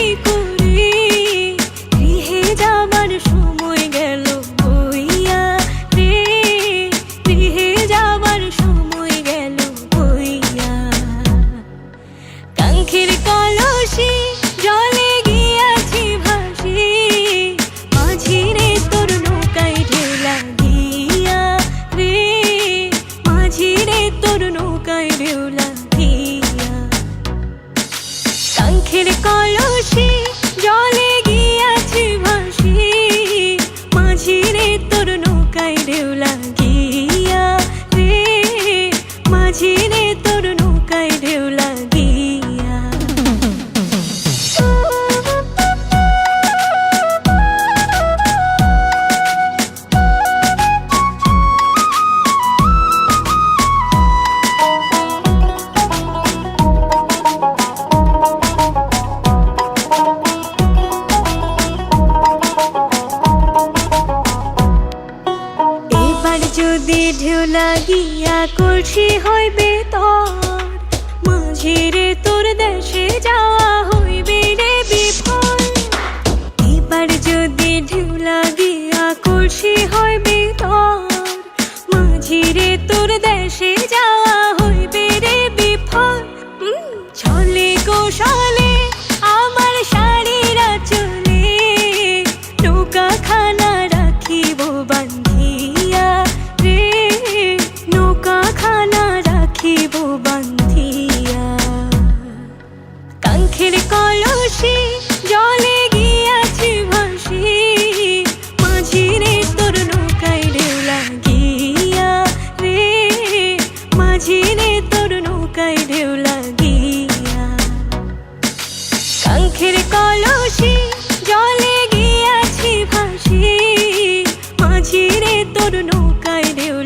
কি করি, গৃহে যাবার সময় গেল বইয়া রে, গৃহে যাবার সময় গেল বইয়া। কাঙ্ক্ষের কলসি জলে গিয়াছি ভাসি, মাঝি রে তোর নৌকায় ঢেউ লাগিয়া রে, মাঝি রে তোর নৌকায় ঢেউ লাগিয়া। কাঙ্ক্ষের কলসি জলে গিয়াছি ভাসি, মাঝি রে তোর নৌকায় ঢেউ লাগিয়া রে, মাঝি রে তোর নৌকায় ঢেউ লাগিয়া। এবার যদি ঢেউ লাগিয়া কলসি হইবে তোর, মাঝি রে তোর দেশে যাওয়া হইবে রে বিফল। এবার যদি ঢেউ লাগিয়া কলসি হইবে তোর, মাঝি রে তোর দেশে যাওয়া হইবে রে বিফল। ছলে কৌশলে আমার শাড়িরা চলে, নৌকা খানা রাখিব বান্ধিয়া রে, নৌকা খানা রাখিব বান্ধিয়া। কাঙ্ক্ষের কলসি জলে গিয়াছি ভাসি, মাঝি রে তোর নৌকায় ঢেউ লাগিয়া রে, মাঝি রে তোর নৌকায় ঢেউ লাগিয়া। কাঙ্ক্ষের কলসি জলে গিয়াছি ভাসি, মাঝি রে তোর নৌকায় ঢেউ